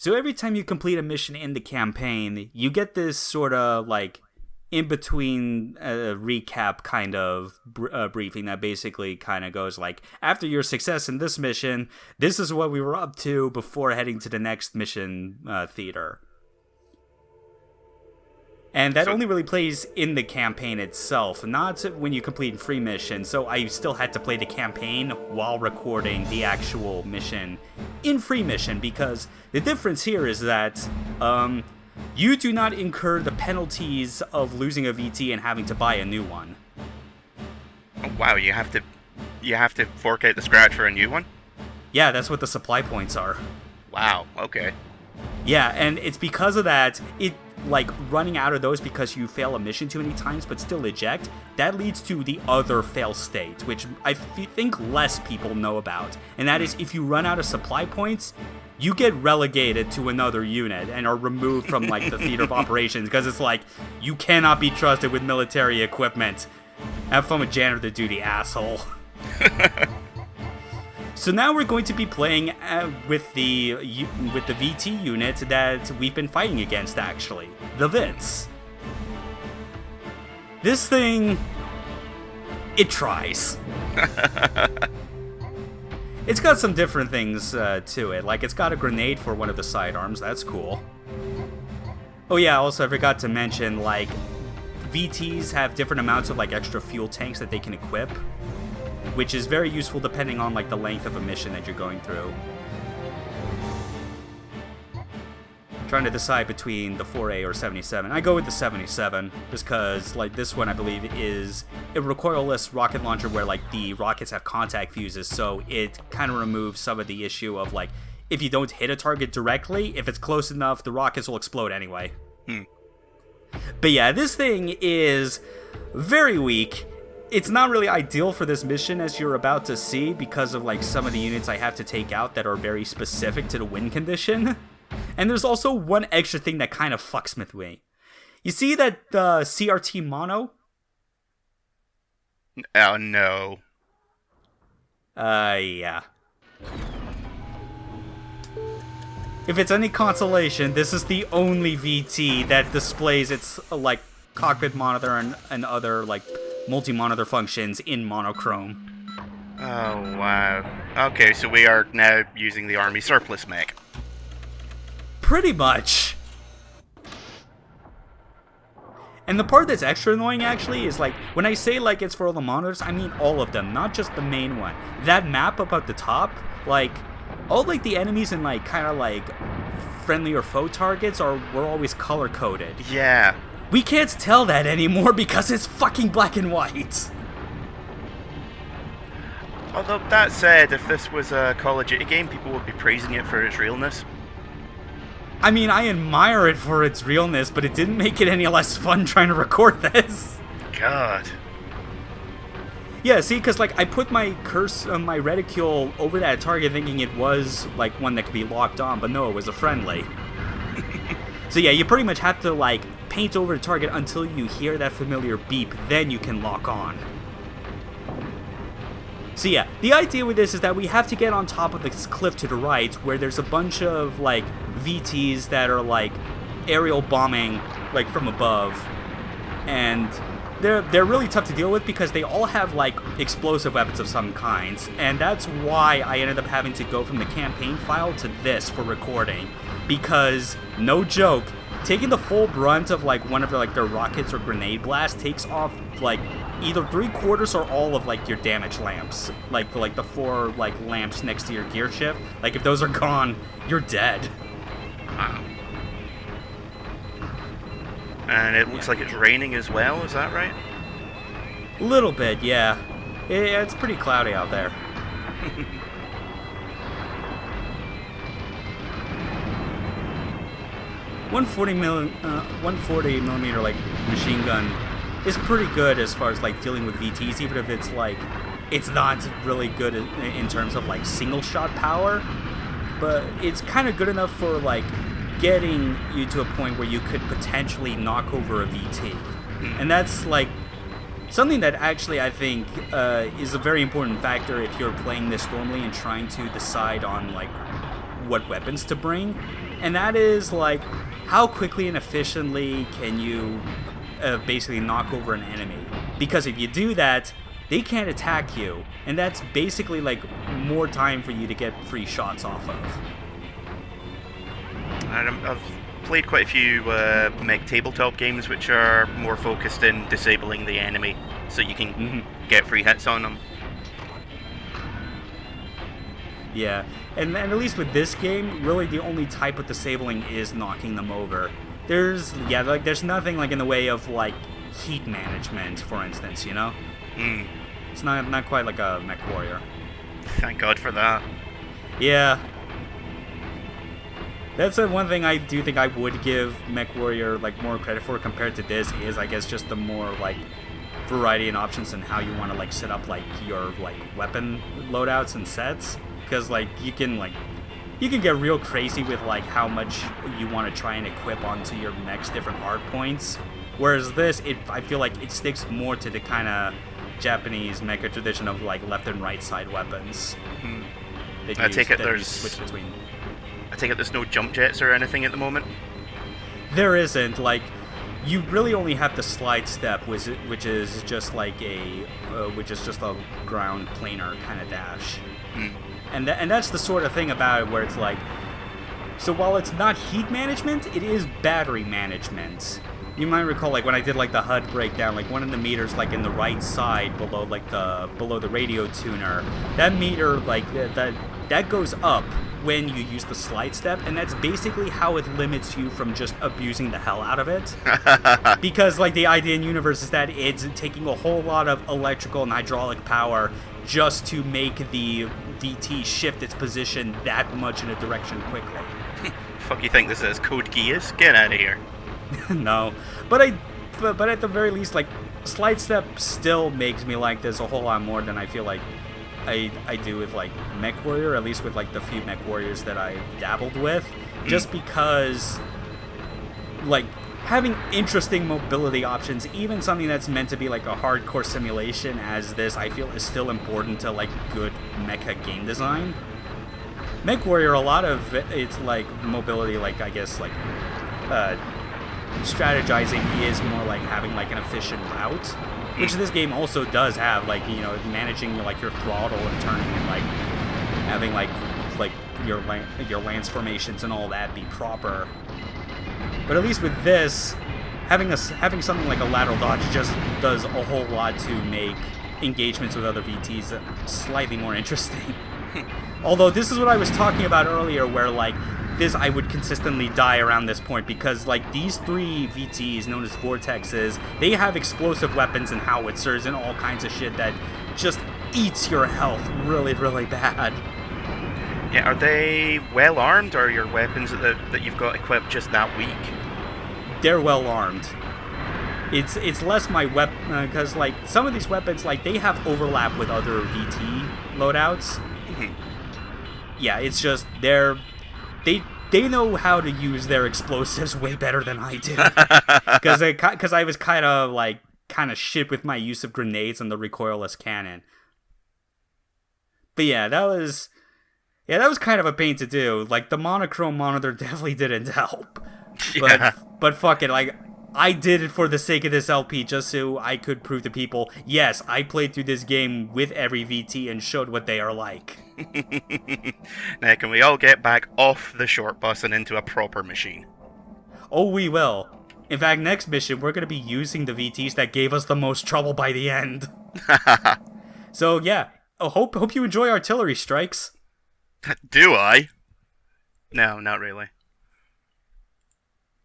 So every time you complete a mission in the campaign, you get this sort of like in between recap kind of briefing that basically kind of goes like, after your success in this mission, this is what we were up to before heading to the next mission theater. And that only really plays in the campaign itself, not when you complete free mission. So I still had to play the campaign while recording the actual mission in free mission, because the difference here is that you do not incur the penalties of losing a VT and having to buy a new one. Oh, wow, you have to fork out the scratch for a new one? Yeah, that's what the supply points are. Wow, okay. Yeah, and it's because of that, like running out of those because you fail a mission too many times but still eject, that leads to the other fail state, which I think less people know about. And that is, if you run out of supply points, you get relegated to another unit and are removed from like the theater of operations, because it's like, you cannot be trusted with military equipment. Have fun with janitor duty, asshole. So now we're going to be playing with the VT unit that we've been fighting against, actually. The Vits. This thing, it tries. It's got some different things to it. Like, it's got a grenade for one of the sidearms. That's cool. Oh yeah, also I forgot to mention, like, VTs have different amounts of like extra fuel tanks that they can equip, which is very useful depending on like the length of a mission that you're going through. Trying to decide between the 4A or 77. I go with the 77 just because like this one I believe is a recoilless rocket launcher where like the rockets have contact fuses, so it kind of removes some of the issue of like, if you don't hit a target directly, if it's close enough, the rockets will explode anyway. But yeah, this thing is very weak. It's not really ideal for this mission, as you're about to see, because of like some of the units I have to take out that are very specific to the wind condition. And there's also one extra thing that kind of fucks with me. You see that CRT mono? Oh no. Yeah. If it's any consolation, this is the only VT that displays its like cockpit monitor and other like multi-monitor functions in monochrome. Oh wow. Okay, so we are now using the army surplus mech. Pretty much. And the part that's extra annoying actually is like, when I say like it's for all the monitors, I mean all of them, not just the main one. That map up at the top, like all like the enemies and like kind of like friendly or foe targets were always color coded. Yeah. We can't tell that anymore because it's fucking black and white. Although that said, if this was a Call of Duty game, people would be praising it for its realness. I mean, I admire it for its realness, but it didn't make it any less fun trying to record this. God. Yeah, see, because like I put my my reticule over that target thinking it was like one that could be locked on, but no, it was a friendly. So yeah, you pretty much have to like paint over the target until you hear that familiar beep, then you can lock on. So yeah, the idea with this is that we have to get on top of this cliff to the right, where there's a bunch of like VTs that are like aerial bombing like from above, and they're really tough to deal with because they all have like explosive weapons of some kinds, and that's why I ended up having to go from the campaign file to this for recording, because no joke, taking the full brunt of like one of their rockets or grenade blasts takes off like either 3/4 or all of like your damage lamps, like the 4 like lamps next to your gear shift. Like if those are gone, you're dead. Wow. And it looks like it's raining as well, is that right? A little bit, yeah. It's pretty cloudy out there. 140 millimeter like machine gun is pretty good as far as like dealing with VTs, even if it's like it's not really good in terms of like single shot power, but it's kind of good enough for like getting you to a point where you could potentially knock over a VT. And that's like something that actually I think is a very important factor if you're playing this normally and trying to decide on like what weapons to bring, and that is like how quickly and efficiently can you basically knock over an enemy. Because if you do that, they can't attack you, and that's basically like more time for you to get free shots off of. I've played quite a few mech tabletop games which are more focused in disabling the enemy so you can get free hits on them. Yeah, and at least with this game, really the only type of disabling is knocking them over. There's nothing like in the way of like heat management, for instance, you know? It's not quite like a mech warrior. Thank God for that. Yeah. That's one thing I do think I would give Mech Warrior like more credit for compared to this is, I guess, just the more like variety and options in how you want to like set up like your like weapon loadouts and sets, because like you can get real crazy with like how much you want to try and equip onto your mech's different hard points. Whereas this, I feel like it sticks more to the kind of Japanese mecha tradition of like left and right side weapons. I take it there's no jump jets or anything at the moment. There isn't. Like, you really only have the slide step, which is just like a ground planar kind of dash. And that's the sort of thing about it where it's like, so while it's not heat management, it is battery management. You might recall, like, when I did, like, the HUD breakdown, like, one of the meters, like, in the right side below the radio tuner, that meter, like, that goes up when you use the slide step, and that's basically how it limits you from just abusing the hell out of it. Because, like, the idea in Universe is that it's taking a whole lot of electrical and hydraulic power just to make the VT shift its position that much in a direction quickly. Fuck you think this is Code Geass? Get out of here. No, but at the very least, like, slide step still makes me like this a whole lot more than I feel like I do with like Mech Warrior, at least with like the few Mech Warriors that I dabbled with, just because like having interesting mobility options, even something that's meant to be like a hardcore simulation as this, I feel is still important to like good mecha game design. Mech Warrior, a lot of it's like mobility, like I guess like strategizing is more like having like an efficient route, which this game also does have, like, you know, managing like your throttle and turning and like having like your lance formations and all that be proper. But at least with this, having something like a lateral dodge just does a whole lot to make engagements with other VTs slightly more interesting. Although this is what I was talking about earlier, where like this I would consistently die around this point, because like these three VTs known as Vortexes, they have explosive weapons and howitzers and all kinds of shit that just eats your health really, really bad. Yeah, are they well armed, or are your weapons that you've got equipped just that weak? They're well armed. It's less my weapon, because like some of these weapons, like they have overlap with other VT loadouts. Yeah, it's just they know how to use their explosives way better than I do. Because I was kind of shit with my use of grenades and the recoilless cannon. But yeah, that was kind of a pain to do. Like, the monochrome monitor definitely didn't help. But fuck it, like, I did it for the sake of this LP, just so I could prove to people, yes, I played through this game with every VT and showed what they are like. Now, can we all get back off the short bus and into a proper machine? Oh, we will. In fact, next mission, we're going to be using the VTs that gave us the most trouble by the end. So, yeah, hope you enjoy artillery strikes. Do I? No, not really.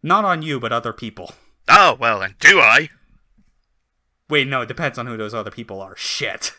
Not on you, but other people. Oh, well then, do I? Wait, no, it depends on who those other people are. Shit.